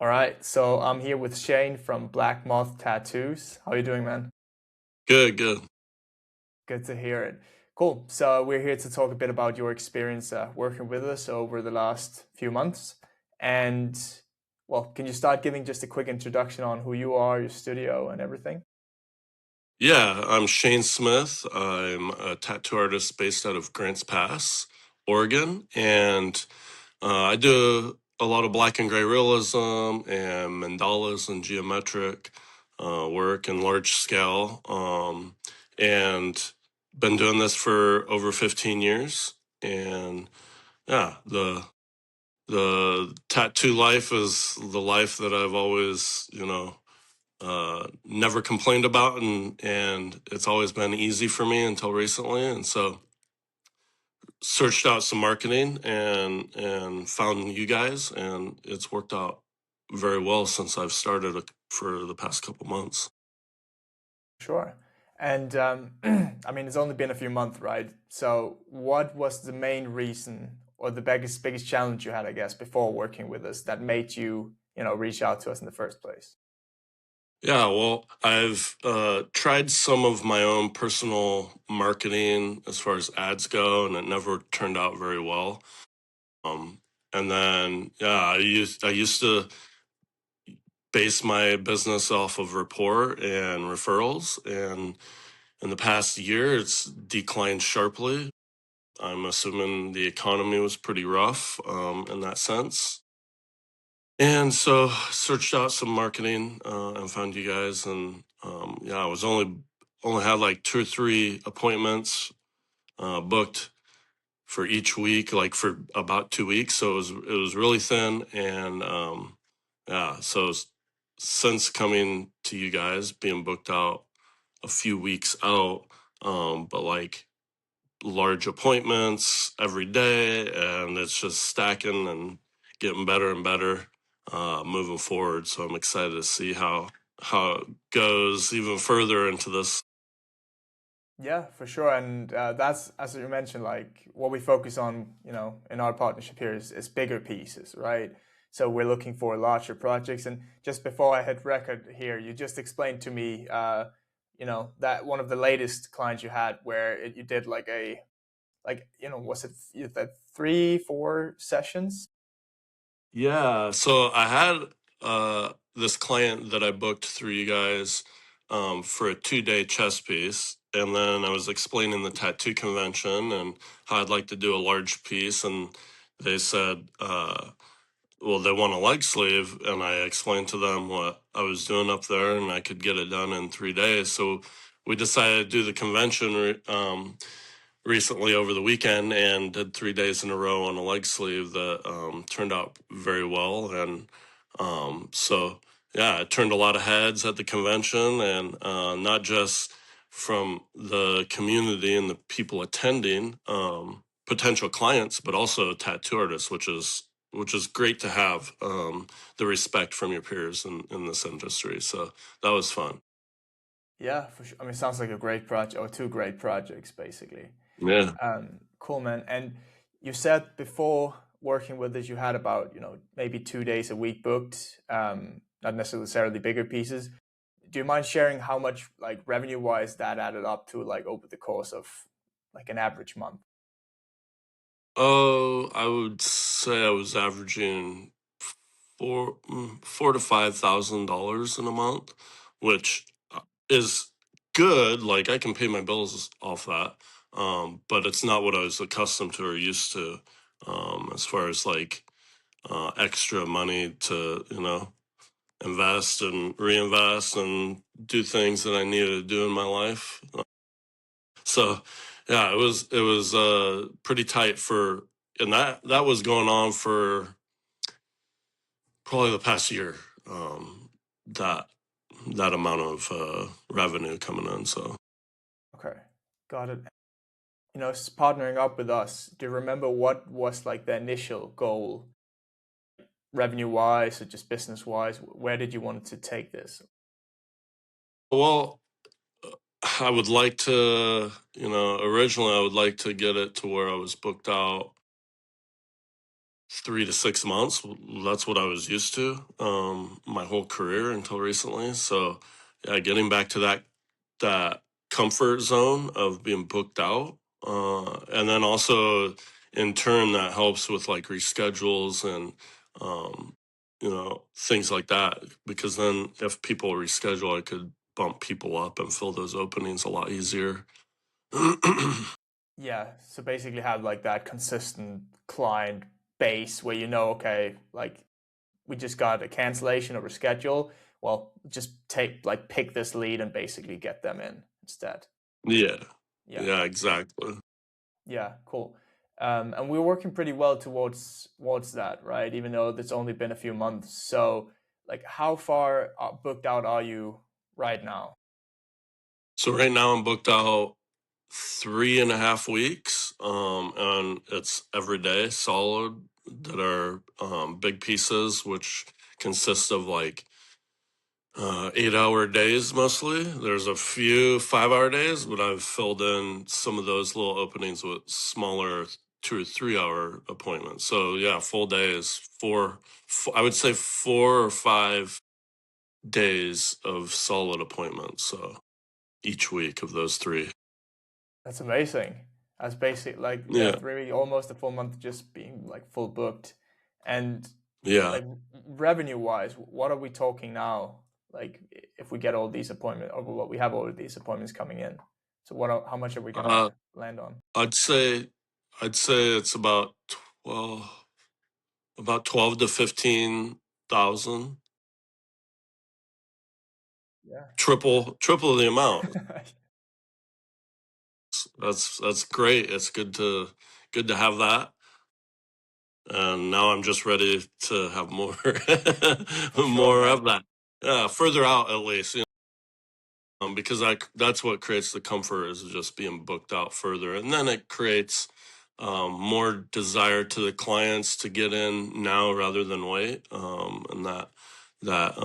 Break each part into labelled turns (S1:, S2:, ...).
S1: All right, so I'm here with Shane from Black Moth Tattoos. How are you doing, man?
S2: Good, good.
S1: Good to hear it. Cool. So we're here to talk a bit about your experience working with us over the last few months. And well, can you start giving just a quick introduction on who you are, your studio, and everything?
S2: Yeah, I'm Shane Smith. I'm a tattoo artist based out of Grants Pass, Oregon, and I do a lot of black and gray realism and mandalas and geometric work and large scale. And been doing this for over 15 years. And yeah, the tattoo life is the life that I've always, never complained about, and it's always been easy for me until recently. And so searched out some marketing and found you guys, and it's worked out very well since I've started for the past couple months.
S1: Sure. And I mean, it's only been a few months, right? So what was the main reason or the biggest challenge you had, I guess, before working with us that made you, reach out to us in the first place?
S2: Yeah, well, I've tried some of my own personal marketing as far as ads go, and it never turned out very well. Um, and then, yeah, I used to base my business off of rapport and referrals. And in the past year, it's declined sharply. I'm assuming the economy was pretty rough in that sense. And so searched out some marketing and found you guys. And yeah, I was only had like 2 or 3 appointments booked for each week, like for about 2 weeks. So it was really thin, and yeah. So since coming to you guys, being booked out a few weeks out, but like large appointments every day, and it's just stacking and getting better and better moving forward. So I'm excited to see how it goes even further into this.
S1: Yeah, for sure. And that's, as you mentioned, like what we focus on, in our partnership here is bigger pieces, right? So we're looking for larger projects. And just before I hit record here, you just explained to me, that one of the latest clients you had where you did was it you did 3, 4 sessions?
S2: Yeah, so I had this client that I booked through you guys for a 2-day chess piece, and then I was explaining the tattoo convention and how I'd like to do a large piece, and they said, well, they want a leg sleeve, and I explained to them what I was doing up there, and I could get it done in 3 days. So we decided to do the convention recently over the weekend and did 3 days in a row on a leg sleeve that turned out very well. And so, yeah, it turned a lot of heads at the convention, and not just from the community and the people attending, potential clients, but also tattoo artists, which is great to have the respect from your peers in this industry. So that was fun.
S1: Yeah, for sure. I mean, it sounds like a great project or two great projects, basically.
S2: Yeah.
S1: Cool, man. And you said before working with this, you had about, maybe 2 days a week booked, not necessarily bigger pieces. Do you mind sharing how much, like revenue wise, that added up to, like over the course of like an average month?
S2: Oh, I would say I was averaging $4 to $5,000 in a month, which is good. Like I can pay my bills off that, but it's not what I was accustomed to or used to, as far as like extra money to invest and reinvest and do things that I needed to do in my life. So yeah, it was pretty tight and that was going on for probably the past year. That that amount of revenue coming in. So
S1: Okay, got it. Partnering up with us, do you remember what was like the initial goal, revenue wise or just business wise? Where did you want to take this?
S2: well, I would like to, originally I would like to get it to where I was booked out 3 to 6 months. That's what I was used to my whole career until recently. So yeah, getting back to that comfort zone of being booked out, and then also in turn that helps with like reschedules and things like that, because then if people reschedule, I could bump people up and fill those openings a lot easier.
S1: Yeah, so basically have like that consistent client base where you know, okay, like we just got a cancellation or a schedule. Well, just pick this lead and basically get them in instead.
S2: Yeah,
S1: Yeah,
S2: yeah, exactly.
S1: yeah, cool. And we're working pretty well towards that, right? Even though it's only been a few months. So, like, how far booked out are you right now?
S2: So right now I'm booked out 3.5 weeks, and it's every day solid that are big pieces, which consist of like 8-hour days mostly. There's a few 5-hour days, but I've filled in some of those little openings with smaller 2 or 3 hour appointments. So yeah, full days, I would say 4 or 5 days of solid appointments. So each week of those three.
S1: That's amazing. That's basic, like, yeah,
S2: Yeah.
S1: 3, almost a full month just being like full booked. And
S2: Yeah.
S1: like revenue wise, what are we talking now? Like, if we get all these appointments, or what we have all of these appointments coming in. So how much are we
S2: Uh,
S1: gonna land on?
S2: I'd say it's about 12 to 15,000.
S1: Yeah.
S2: Triple the amount. That's great. It's good to have that. And now I'm just ready to have more
S1: For sure,
S2: more of
S1: man.
S2: that. Yeah, further out at least, because that's what creates the comfort, is just being booked out further, and then it creates more desire to the clients to get in now rather than wait, and that that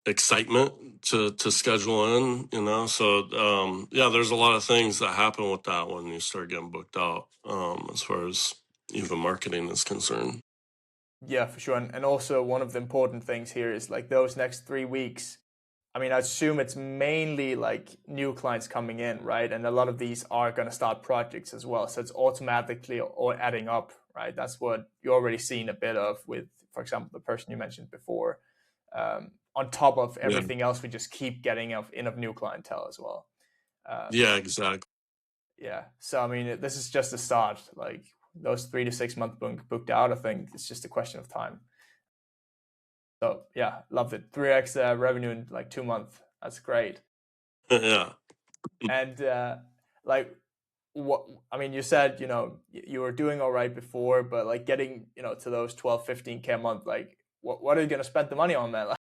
S2: excitement to schedule in, so yeah, there's a lot of things that happen with that when you start getting booked out, as far as even marketing is concerned.
S1: Yeah, for sure. And also one of the important things here is like those next 3 weeks. I mean, I assume it's mainly like new clients coming in, right? And a lot of these are going to start projects as well. So it's automatically or adding up, right? That's what you're already seeing a bit of with, for example, the person you mentioned before. On top of
S2: Yeah,
S1: everything else, we just keep getting of new clientele as well. Um,
S2: yeah, exactly.
S1: yeah. So, I mean, this is just the start. Like those 3 to 6 month booked out, I think it's just a question of time. So yeah, loved it. 3x revenue in like 2 months. That's great.
S2: Yeah.
S1: And like what I mean, you said you were doing all right before, but like getting to those 12, 15K a month, like what are you gonna spend the money on, man? Like,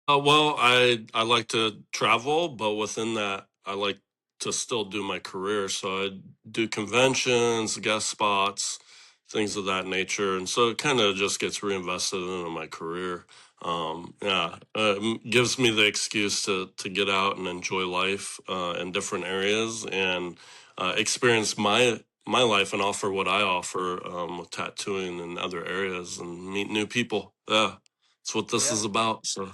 S2: Well, I like to travel, but within that, I like to still do my career. So I do conventions, guest spots, things of that nature, and so it kind of just gets reinvested into my career. Yeah, gives me the excuse to get out and enjoy life in different areas, and experience my life and offer what I offer, with tattooing and other areas, and meet new people. Yeah, that's what this
S1: yeah,
S2: is about. So.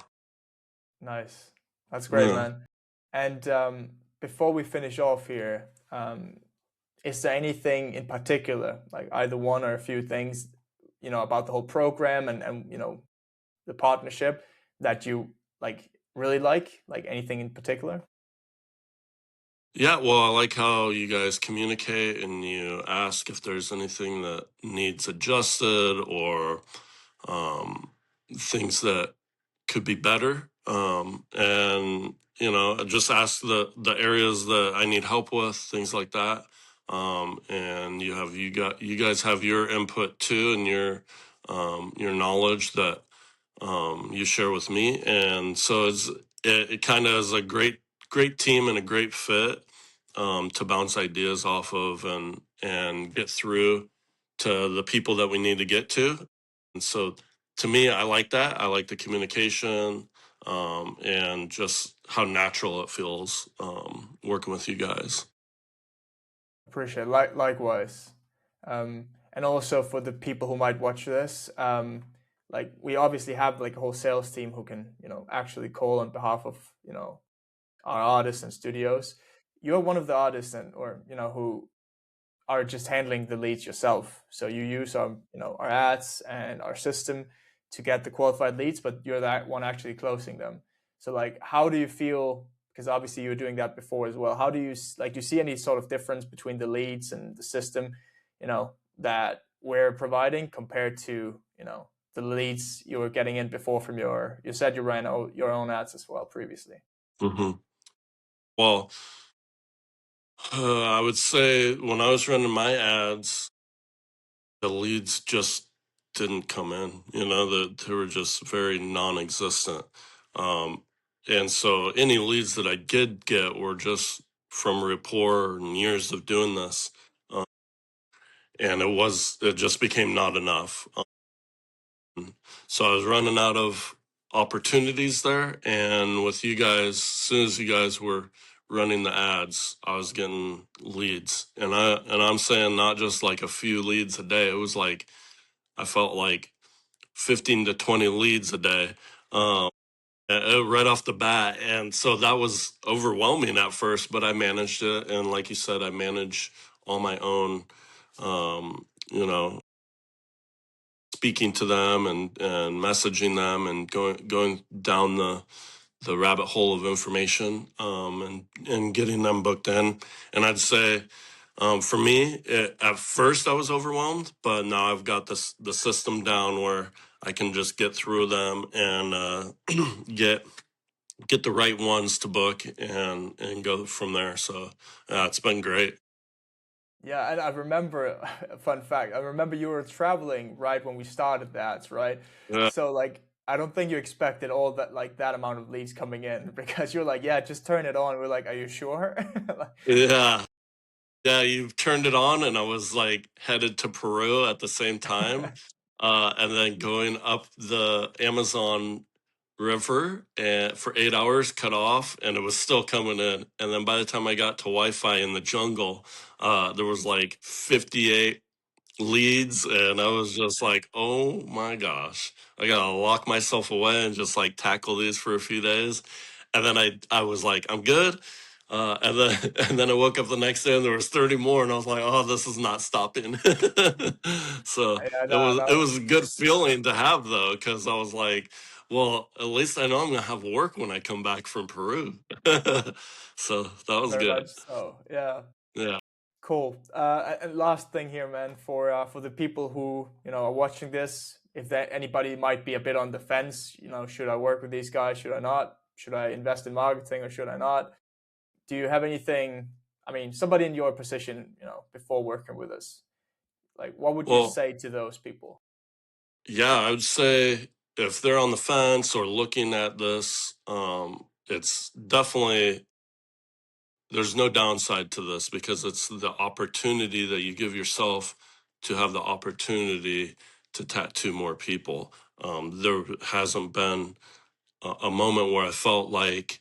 S1: nice. That's great,
S2: Yeah.
S1: man. And before we finish off here, is there anything in particular, like either one or a few things, about the whole program and the partnership that you like really like anything in particular?
S2: Yeah, well, I like how you guys communicate and you ask if there's anything that needs adjusted, or um, things that could be better. And just ask the areas that I need help with, things like that. And you guys have your input too, and your knowledge that you share with me, and so it kind of is a great team and a great fit, to bounce ideas off of, and get through to the people that we need to get to. And so to me, I like that. I like the communication, and just how natural it feels, working with you guys.
S1: Appreciate it. Likewise. And also for the people who might watch this, like we obviously have like a whole sales team who can, actually call on behalf of, our artists and studios. You're one of the artists and or who are just handling the leads yourself. So you use our ads and our system to get the qualified leads, but you're that one actually closing them. So like, how do you feel? Because obviously you were doing that before as well. How do you like? Do you see any sort of difference between the leads and the system, that we're providing compared to the leads you were getting in before from you said you ran your own ads as well previously.
S2: Hmm. Well, I would say when I was running my ads, the leads just didn't come in. They were just very non-existent. Um, and so any leads that I did get were just from rapport and years of doing this. And it just became not enough. So I was running out of opportunities there. And with you guys, as soon as you guys were running the ads, I was getting leads. And I'm saying not just like a few leads a day. It was like I felt like 15 to 20 leads a day, right off the bat. And so that was overwhelming at first, but I managed it. And like you said, I manage all my own, you know, speaking to them and messaging them and going down the rabbit hole of information, and getting them booked in. And I'd say, for me, at first I was overwhelmed, but now I've got the system down where I can just get through them and get the right ones to book and go from there. So it's been great.
S1: Yeah, and I remember a fun fact. I remember you were traveling right when we started that, right?
S2: Yeah,
S1: So like I don't think you expected all that like that amount of leads coming in because you're like, yeah, just turn it on. We're like, are you sure?
S2: yeah. Yeah, you turned it on, and I was like headed to Peru at the same time, and then going up the Amazon River and for 8 hours, cut off, and it was still coming in. And then by the time I got to Wi-Fi in the jungle, there was like 58 leads, and I was just like, oh my gosh, I gotta lock myself away and just like tackle these for a few days. And then I was like, I'm good. And then and then I woke up the next day and there was 30 more, and I was like, oh, this is not stopping. So
S1: Yeah,
S2: it
S1: no, no.
S2: was a good feeling to have though, because I was like, well, at least I know I'm gonna have work when I come back from Peru. So that was
S1: Very
S2: good.
S1: much so. Yeah.
S2: Yeah.
S1: Cool. And last thing here, man, for the people who are watching this, if that anybody might be a bit on the fence, should I work with these guys? Should I not? Should I invest in marketing or should I not? Do you have anything? I mean, somebody in your position, before working with us, like what would you
S2: Well,
S1: say to those people?
S2: yeah, I would say if they're on the fence or looking at this, it's definitely, there's no downside to this because it's the opportunity that you give yourself to have the opportunity to tattoo more people. There hasn't been a moment where I felt like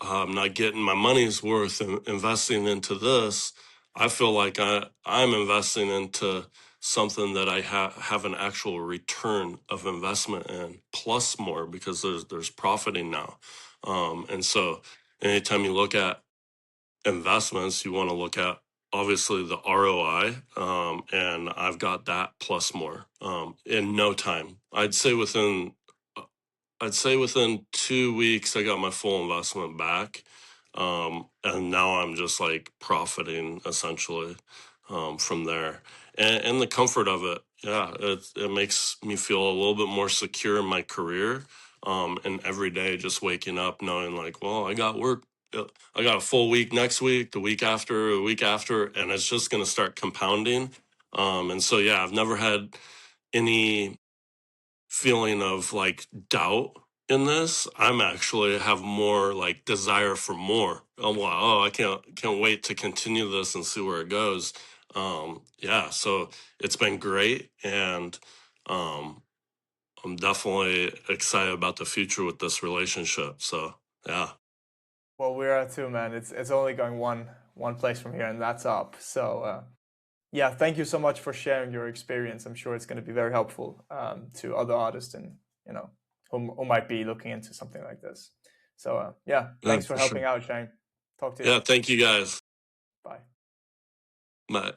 S2: I'm not getting my money's worth in investing into this. I feel like I'm investing into something that I have an actual return of investment in plus more because there's profiting now. And so anytime you look at investments, you want to look at obviously the ROI, and I've got that plus more in no time. I'd say within 2 weeks, I got my full investment back. And now I'm just like profiting essentially from there. And the comfort of it, yeah, it makes me feel a little bit more secure in my career. And every day just waking up knowing like, well, I got work. I got a full week next week, the week after, a week after, and it's just going to start compounding. And so, yeah, I've never had any feeling of like doubt in this. I'm actually have more like desire for more. Oh wow, oh, I can't wait to continue this and see where it goes. Yeah, so it's been great, and um I'm definitely excited about the future with this relationship. So yeah.
S1: Well, we are too, man. It's only going one place from here, and that's up. So yeah, thank you so much for sharing your experience. I'm sure it's going to be very helpful to other artists and who might be looking into something like this. So yeah,
S2: Yeah,
S1: thanks for
S2: for
S1: helping
S2: sure.
S1: out, Shane. Talk to you.
S2: Yeah, thank you guys.
S1: Bye.
S2: Bye.